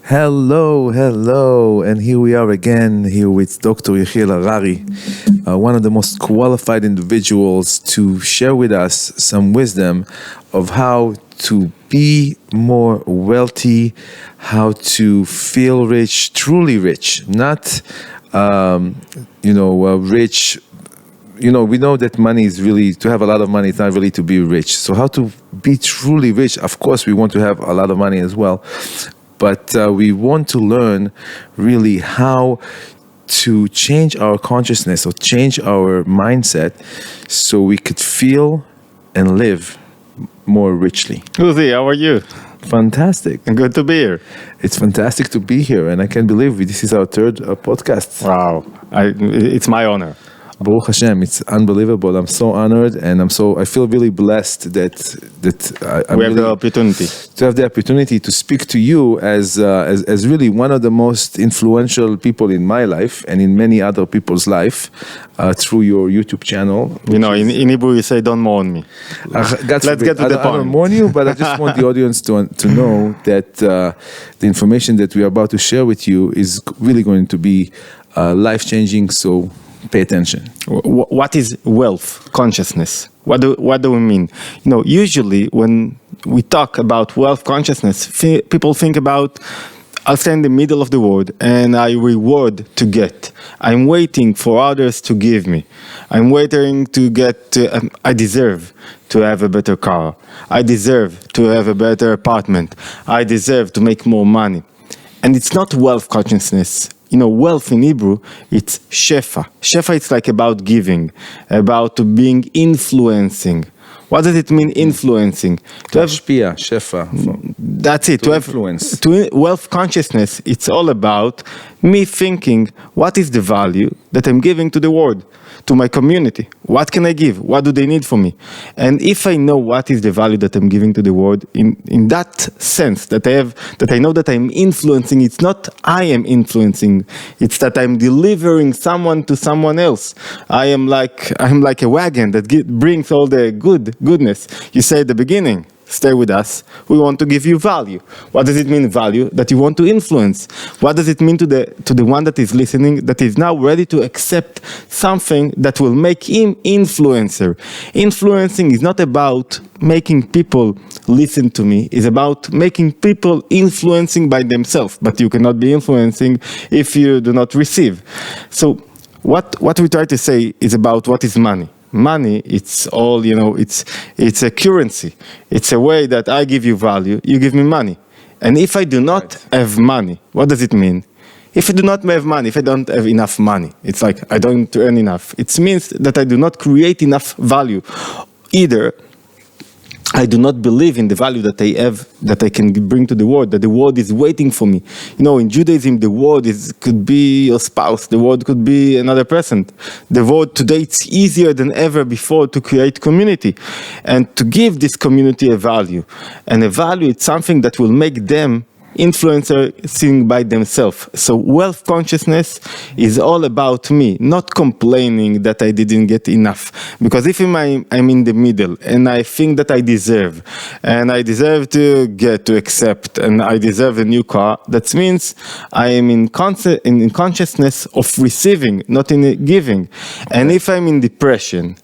Hello, and here we are again, here with Dr. Yechiel Harari, one of the most qualified individuals to share with us some wisdom of how to be more wealthy, how to feel rich, truly rich, not, rich. We know that money is really, to have a lot of money, it's not really to be rich. So how to be truly rich? Of course, we want to have a lot of money as well. But we want to learn really how to change our consciousness or change our mindset so we could feel and live more richly. Uzi, how are you? Fantastic. Good to be here. It's fantastic to be here, and I can't believe this is our third podcast. Wow, it's my honor. Baruch Hashem, it's unbelievable. I'm so honored, and I feel really blessed that we have the opportunity to have the opportunity to speak to you as really one of the most influential people in my life and in many other people's life through your YouTube channel. In Hebrew you say, "Don't mourn me." Let's get to the point. I don't mourn you, but I just want the audience to know that the information that we are about to share with you is really going to be life-changing. So pay attention. What is wealth consciousness? What do we mean? Usually when we talk about wealth consciousness, people think about, I'll stay in the middle of the world and I reward to get. I'm waiting for others to give me. I'm waiting to get, I deserve to have a better car. I deserve to have a better apartment. I deserve to make more money. And it's not wealth consciousness. Wealth in Hebrew, it's shefa. Shefa, it's like about giving, about being influencing. What does it mean, influencing? To have shefa. That's it. To influence. Wealth consciousness, it's all about me thinking, what is the value that I'm giving to the world, to my community? What can I give? What do they need from me? And if I know what is the value that I'm giving to the world, in that sense that I know that I'm influencing, it's not I am influencing, it's that I'm delivering someone to someone else. I'm like a wagon that brings all the goodness. You say at the beginning, stay with us, we want to give you value. What does it mean, value? That you want to influence. What does it mean to the one that is listening, that is now ready to accept something that will make him influencer? Influencing is not about making people listen to me, it's about making people influencing by themselves, but you cannot be influencing if you do not receive. So what we try to say is about what is money. Money, it's all, it's a currency. It's a way that I give you value, you give me money. And if I do not have money, what does it mean? If I do not have money, if I don't have enough money, it's like I don't earn enough. It means that I do not create enough value. Either I do not believe in the value that I have, that I can bring to the world, that the world is waiting for me. In Judaism, the world could be your spouse, the world could be another person. The world today, it's easier than ever before to create community and to give this community a value. And a value, it's something that will make them influencing by themselves. So wealth consciousness is all about me, not complaining that I didn't get enough. Because if I'm in the middle and I think that I deserve, and I deserve to accept, and I deserve a new car, that means I am in consciousness of receiving, not in giving. And if I'm in depression,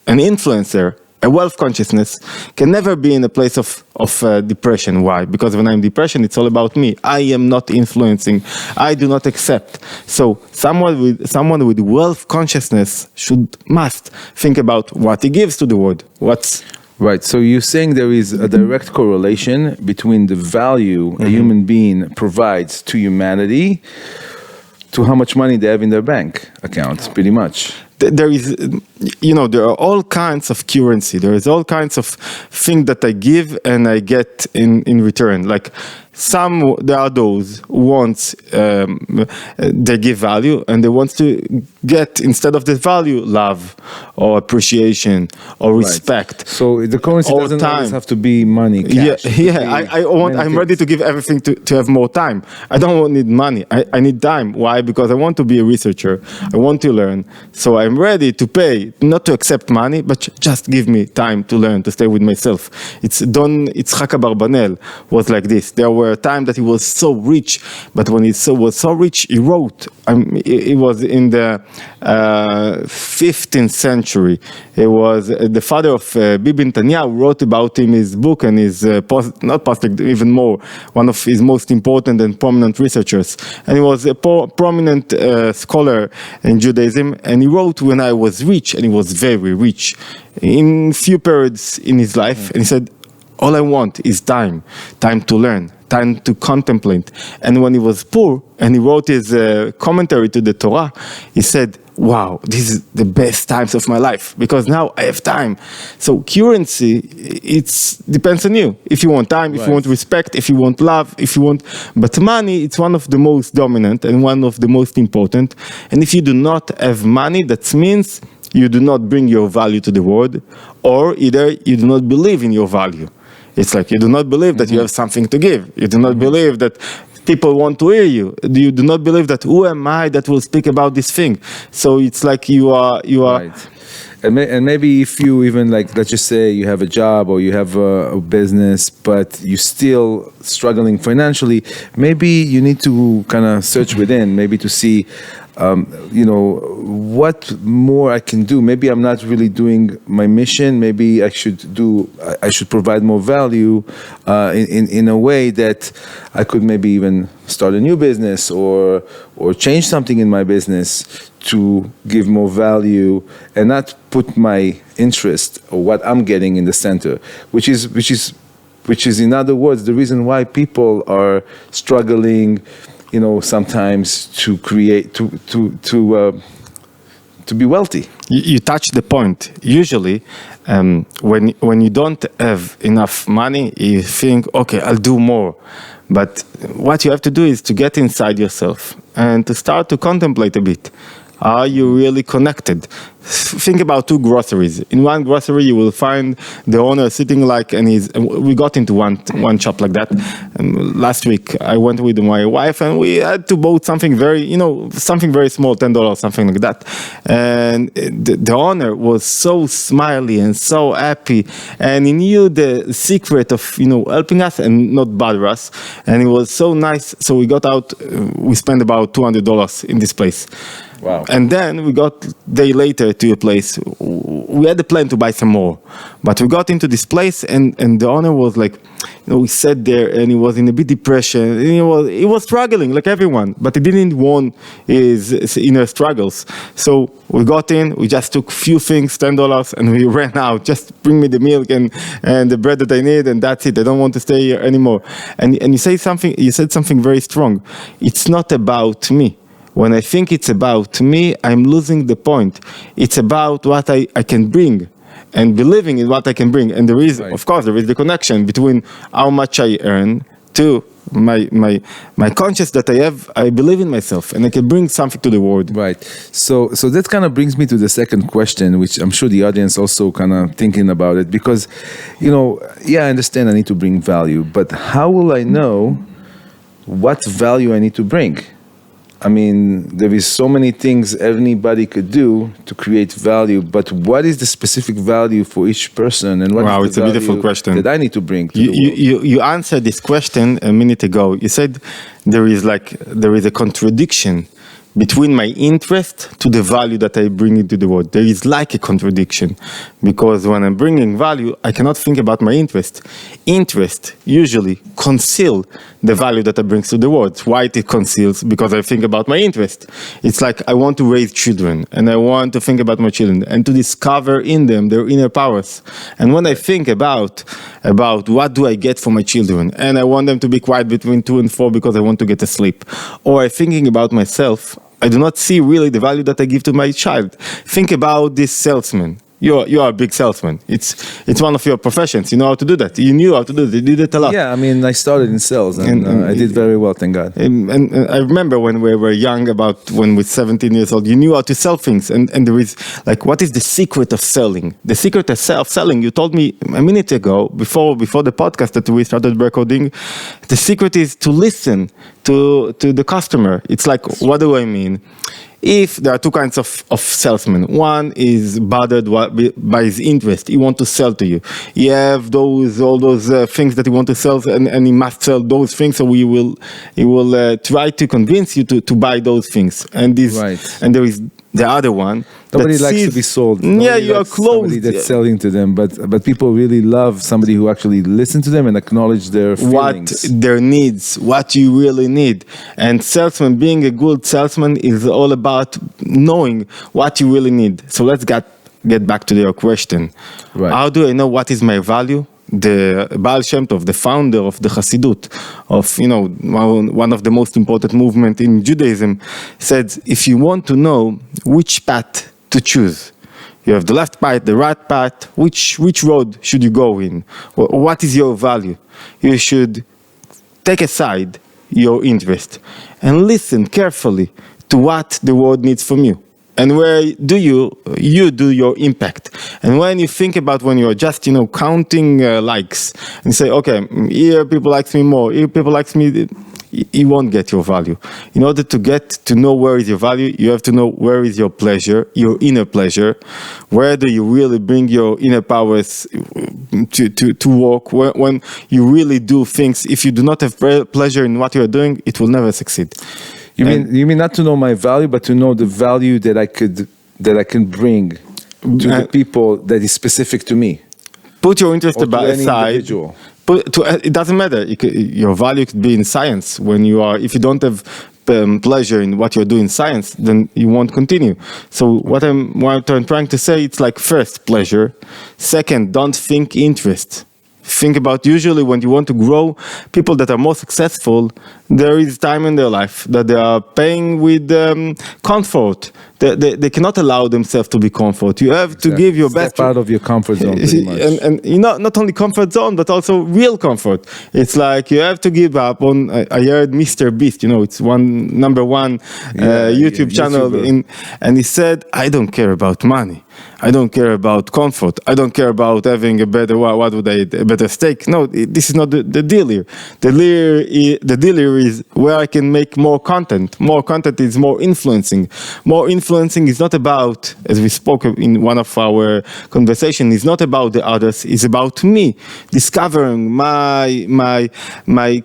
an influencer, a wealth consciousness can never be in a place of depression. Why? Because when I'm in depression, it's all about me. I am not influencing. I do not accept. So someone with wealth consciousness must think about what he gives to the world. Right. So you're saying there is a direct correlation between the value a human being provides to humanity to how much money they have in their bank accounts, pretty much. There is, there are all kinds of currency. There is all kinds of things that I give and I get in return. Like there are those who want, they give value and they want to get, instead of the value, love or appreciation or respect. So the currency doesn't always have to be money, cash. I'm ready to give everything to have more time. I don't need money. I need time. Why? Because I want to be a researcher. I want to learn. So I'm ready to pay, not to accept money, but just give me time to learn, to stay with myself. It's Don Yitzhak Abarbanel was like this. There were were times that he was so rich, but when he was so rich, he wrote. It was in the 15th century. It was the father of Bibi Netanyahu wrote about him his book, and his even more, one of his most important and prominent researchers. And he was a prominent scholar in Judaism, and he wrote, when I was rich, and he was very rich, in few periods in his life, and he said, all I want is time to learn, time to contemplate. And when he was poor, and he wrote his commentary to the Torah, he said, wow, this is the best times of my life, because now I have time. So currency, it depends on you. If you want time, if you want respect, if you want love, but money, it's one of the most dominant and one of the most important. And if you do not have money, that means you do not bring your value to the world, or either you do not believe in your value. It's like you do not believe that you have something to give. You do not believe that people want to hear you. You do not believe that who am I that will speak about this thing. So it's like you are. Right. And maybe if you even, like, let's just say you have a job or you have a business, but you're still struggling financially, maybe you need to kind of search within, maybe to see, what more I can do. Maybe I'm not really doing my mission. Maybe I should provide more value in a way that I could maybe even start a new business or change something in my business to give more value and not put my interest or what I'm getting in the center, which is in other words the reason why people are struggling, sometimes to create to be wealthy. You touch the point. Usually, when you don't have enough money, you think, okay, I'll do more. But what you have to do is to get inside yourself and to start to contemplate a bit. Are you really connected? Think about two groceries. In one grocery, you will find the owner sitting we got into one shop like that. And last week, I went with my wife and we had to buy something very small, $10, something like that. And the owner was so smiley and so happy. And he knew the secret of, helping us and not bother us. And it was so nice. So we got out, we spent about $200 in this place. Wow. And then we got day later to a place. We had the plan to buy some more, but we got into this place and the owner was like, we sat there and he was in a bit depression. And he was struggling like everyone, but he didn't want his inner struggles. So we got in, we just took few things, $10, and we ran out. Just bring me the milk and the bread that I need, and that's it. I don't want to stay here anymore. And you said something very strong. It's not about me. When I think it's about me, I'm losing the point. It's about what I can bring and believing in what I can bring. And there is, of course, there is the connection between how much I earn to my conscience that I have. I believe in myself and I can bring something to the world. Right. So that kind of brings me to the second question, which I'm sure the audience also kind of thinking about it, because, I understand I need to bring value, but how will I know what value I need to bring? I mean, there is so many things anybody could do to create value, but what is the specific value for each person, and what is the value a beautiful question that I need to bring to the world? You answered this question a minute ago. You said there is a contradiction between my interest to the value that I bring into the world. There is like a contradiction, because when I'm bringing value, I cannot think about my interest. Interest usually conceals the value that I bring to the world. Why it conceals? Because I think about my interest. It's like I want to raise children, and I want to think about my children and to discover in them their inner powers. And when I think about what do I get for my children, and I want them to be quiet between 2 and 4 because I want to get to sleep, or I'm thinking about myself, I do not see really the value that I give to my child. Think about this salesman. You are a big salesman. It's one of your professions. You know how to do that. You knew how to do it. You did it a lot. Yeah, I mean, I started in sales and I did very well, thank God. And I remember when we were young, when we were 17 years old, you knew how to sell things. And there is, what is the secret of selling? The secret of selling, you told me a minute ago, before the podcast that we started recording, The secret is to listen to the customer. It's like, what do I mean? If there are two kinds of salesmen, one is bothered by his interest. He wants to sell to you. You have all those things that he wants to sell, and he must sell those things. So he will try to convince you to buy those things. And and there is the other one. Nobody likes to be sold. You are close. Somebody that's selling to them, but people really love somebody who actually listens to them and acknowledge their feelings. What their needs, what you really need. And salesman, being a good salesman is all about knowing what you really need. So let's get back to your question. Right. How do I know what is my value? The Baal Shem Tov, the founder of the Chassidut, one of the most important movements in Judaism, said, if you want to know which path to choose, you have the left path, the right path, which road should you go in? What is your value? You should take aside your interest and listen carefully to what the world needs from you. And where do you do your impact? And when you think about when you're just, counting likes and say, okay, here people likes me more, here people likes me, you won't get your value. In order to get to know where is your value, you have to know where is your pleasure, your inner pleasure. Where do you really bring your inner powers to work? When you really do things, if you do not have pleasure in what you're doing, it will never succeed. You mean not to know my value, but to know the value that I can bring to the people that is specific to me. Put your interest aside. Individual. It doesn't matter. Your value could be in science. If you don't have pleasure in what you're doing in science, then you won't continue. So what I'm trying to say, it's like, first, pleasure. Second, don't think interest. Think about, usually when you want to grow, people that are more successful, there is time in their life that they are paying with comfort. They cannot allow themselves to be comfort. You have to give your best. Step out of your comfort zone, pretty much. And not only comfort zone, but also real comfort. It's like you have to give up on. I heard Mr. Beast. It's number one YouTube channel, and he said, "I don't care about money. I don't care about comfort. I don't care about having a better a better steak. No, this is not the deal here. The deal here is where I can make more content. More content is more influencing. More influencing is not about, as we spoke in one of our conversations, is not about the others. It's about me discovering my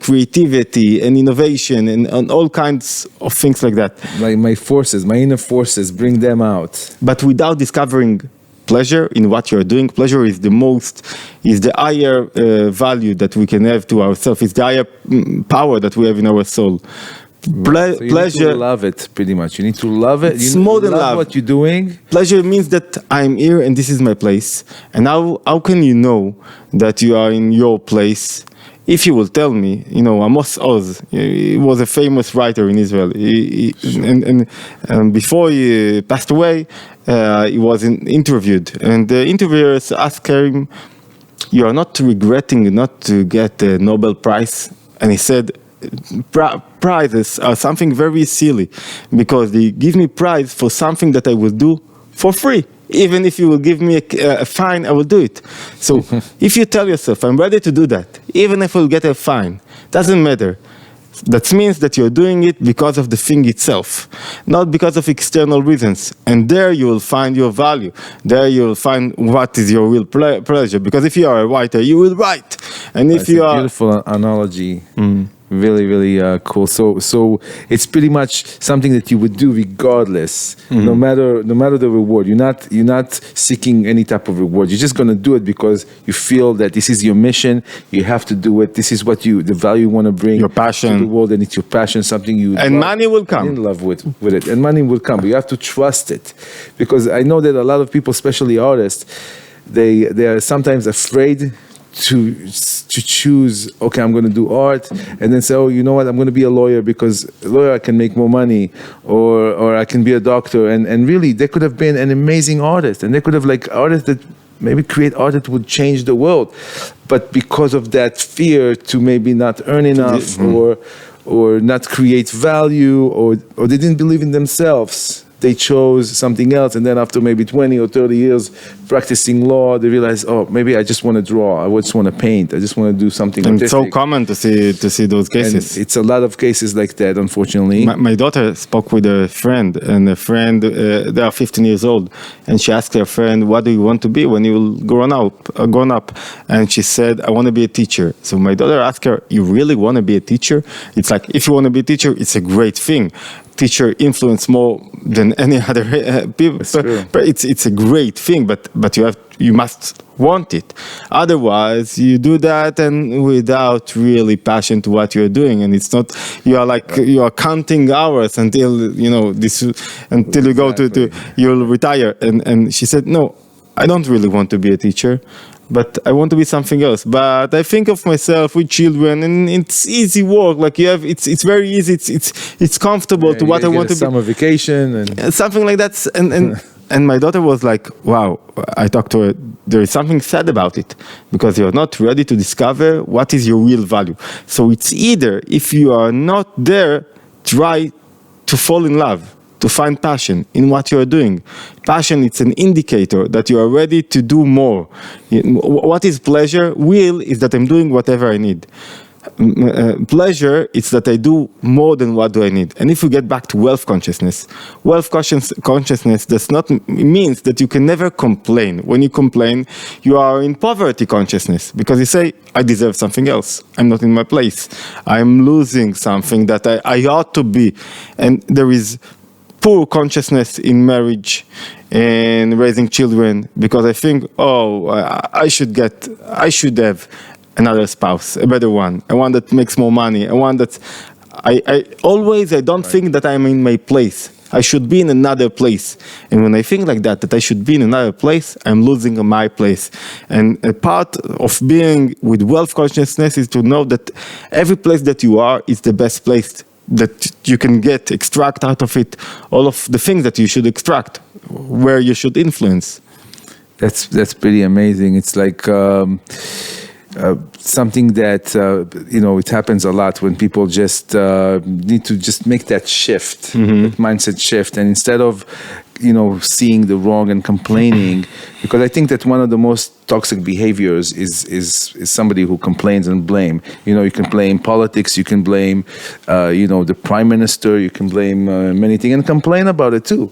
creativity and innovation and all kinds of things like that. Like my inner forces, bring them out. But without discovering pleasure in what you're doing, pleasure is the higher value that we can have to ourselves. It's the higher power that we have in our soul. So you pleasure. need to love it, pretty much. You need to love it. It's you more than love what you're doing. Pleasure means that I'm here and this is my place. And how can you know that you are in your place? If you will tell me, Amos Oz, he was a famous writer in Israel. And before he passed away, he was interviewed. And the interviewers asked him, you are not regretting not to get the Nobel Prize? And he said, prizes are something very silly, because they give me prize for something that I will do for free. Even if you will give me a fine, I will do it. So if you tell yourself, I'm ready to do that, even if I'll get a fine, doesn't matter. That means that you're doing it because of the thing itself, not because of external reasons. And there you will find your value. There you will find what is your real pleasure. Because if you are a writer, you will write. And if you are... Beautiful analogy. Really, really cool. So it's pretty much something that you would do regardless, no matter the reward. You're not seeking any type of reward. You're just going to do it because you feel that this is your mission. You have to do it. This is what the value you want to bring, your passion to the world, and it's your passion, something you and money will come. In love with it, and money will come. But you have to trust it, because I know that a lot of people, especially artists, they are sometimes afraid to choose, okay, I'm going to do art, and then say, oh, you know what, I'm going to be a lawyer, because a lawyer I can make more money, or I can be a doctor, and really they could have been an amazing artist, and they could have artists that maybe create art that would change the world, but because of that fear to maybe not earn enough, or not create value, or they didn't believe in themselves, they chose something else, and then after maybe 20 or 30 years practicing law, they realize, oh, maybe I just want to draw, I just want to paint, I just want to do something And it's artistic. so common to see those cases. And it's a lot of cases like that, unfortunately. My daughter spoke with a friend, and a friend, they are 15 years old, and she asked her friend, what do you want to be when you will grown up? And she said, I want to be a teacher. So my daughter asked her, you really want to be a teacher? It's like, if you want to be a teacher, it's a great thing. Teacher influence more than any other people. But it's a great thing, but you must want it. Otherwise, you do that and without really passion to what you're doing, and it's not. You are counting hours until until you go to you'll retire. And she said, no, I don't really want to be a teacher, but I want to be something else. But I think of myself with children, and it's easy work. Like it's very easy. It's comfortable to what I want to be. Summer vacation and Something like that. And my daughter was like, wow. I talked to her. There is something sad about it because you're not ready to discover what is your real value. So it's either if you are not there, try to fall in love, to find passion in what you're doing. Passion, it's an indicator that you are ready to do more. What is pleasure? Will is that I'm doing whatever I need. Pleasure, it's that I do more than what do I need. And if we get back to wealth consciousness does not means that you can never complain. When you complain, you are in poverty consciousness because you say, I deserve something else. I'm not in my place. I'm losing something that I ought to be. And there is poor consciousness in marriage and raising children because I think, I should have another spouse, a better one, a one that makes more money, a one that I don't think that I'm in my place. I should be in another place. And when I think like that I should be in another place, I'm losing my place. And a part of being with wealth consciousness is to know that every place that you are is the best place that you can extract out of it all of the things that you should extract, where you should influence. That's pretty amazing. It's like something that it happens a lot when people just need to just make that shift, that mindset shift, and instead of seeing the wrong and complaining, because I think that one of the most toxic behaviors is somebody who complains and blame. You can blame politics, you can blame the prime minister, you can blame many things and complain about it too.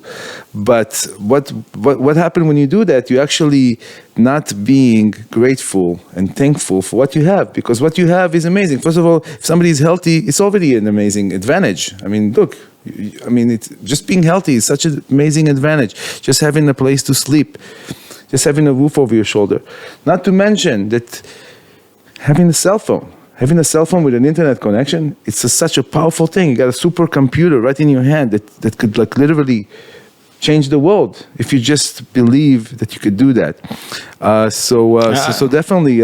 But what happened when you do that? You actually not being grateful and thankful for what you have, because what you have is amazing. First of all, if somebody is healthy, it's already an amazing advantage. I mean, look. It's just being healthy is such an amazing advantage. Just having a place to sleep, just having a roof over your shoulder. Not to mention that having a cell phone with an internet connection, it's such a powerful thing. You got a supercomputer right in your hand that could literally change the world if you just believe that you could do that. So definitely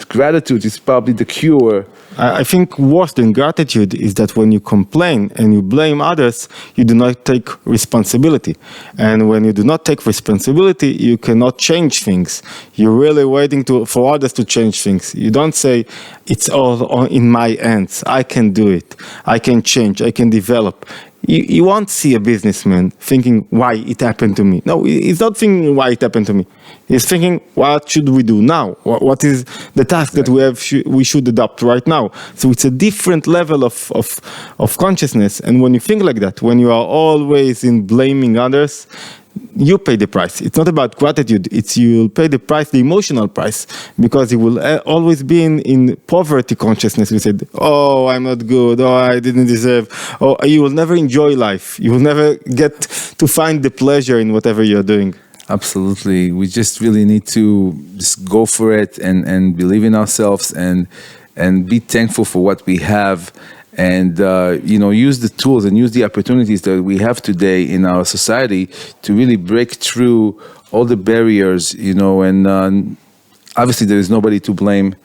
gratitude is probably the cure. I think worse than gratitude is that when you complain and you blame others, you do not take responsibility. And when you do not take responsibility, you cannot change things. You're really waiting for others to change things. You don't say, it's all in my hands. I can do it. I can change. I can develop. You won't see a businessman thinking why it happened to me. No, he's not thinking why it happened to me. He's thinking, what should we do now? What is the task that we should adopt right now? So it's a different level of consciousness. And when you think like that, when you are always in blaming others, you pay the price. It's not about gratitude. You'll pay the price, the emotional price, because you will always be in poverty consciousness. You said, oh, I'm not good. Oh, I didn't deserve. Oh, you will never enjoy life. You will never get to find the pleasure in whatever you're doing. Absolutely. We just really need to just go for it and believe in ourselves and be thankful for what we have. And use the tools and use the opportunities that we have today in our society to really break through all the barriers, and obviously there is nobody to blame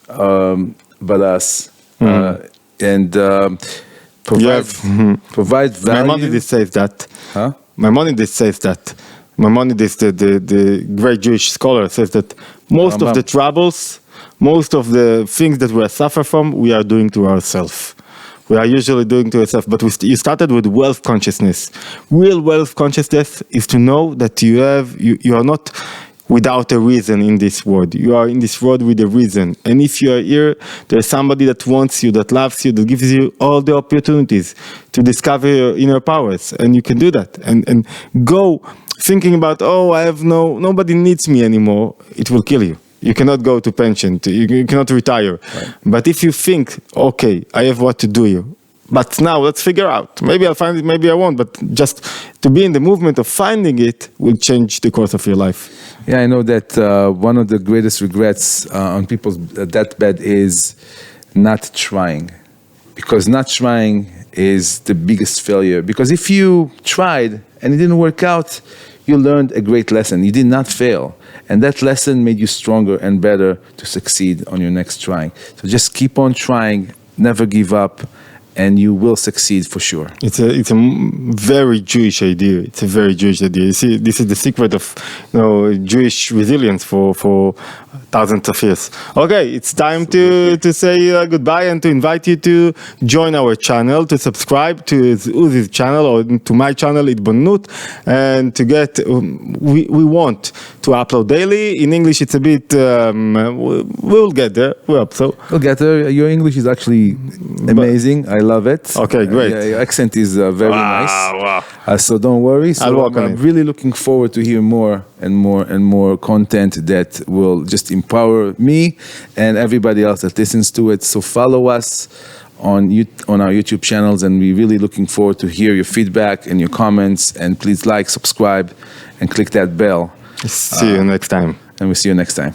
but us. And provide value. Maimonides says that. Huh? Maimonides says that. Maimonides, the great Jewish scholar, says that most of the troubles, most of the things that we suffer from, we are doing to ourselves. we are usually doing to ourselves. But you started with wealth consciousness. Real wealth consciousness is to know that you are not without a reason in this world. You are in this world with a reason. And if you are here, there's somebody that wants you, that loves you, that gives you all the opportunities to discover your inner powers. And you can do that. And go thinking about, oh, nobody needs me anymore. It will kill you. You cannot go to pension. You cannot retire. Right. But if you think, okay, I have what to do here. But now let's figure out. Maybe I'll find it, maybe I won't. But just to be in the movement of finding it will change the course of your life. Yeah, I know that one of the greatest regrets on people's deathbed is not trying. Because not trying is the biggest failure. Because if you tried and it didn't work out, you learned a great lesson. You did not fail. And that lesson made you stronger and better to succeed on your next trying. So just keep on trying, never give up, and you will succeed for sure. It's a very Jewish idea. It's a very Jewish idea. You see, this is the secret of Jewish resilience for thousands of years. Okay, it's time to say goodbye and to invite you to join our channel, to subscribe to Uzi's channel or to my channel, Itbonut, and to get, we want to upload daily. In English, it's a bit, we'll get there, we hope so. We'll get there. Your English is actually amazing. I love it. Okay, great. Your accent is very nice. Wow. So don't worry. So I'll work on I'm it. really looking forward to hear more and more content that will just empower me and everybody else that listens to it. So follow us on our YouTube channels, and we're really looking forward to hear your feedback and your comments. And please like, subscribe, and click that bell. See you next time. And we'll see you next time.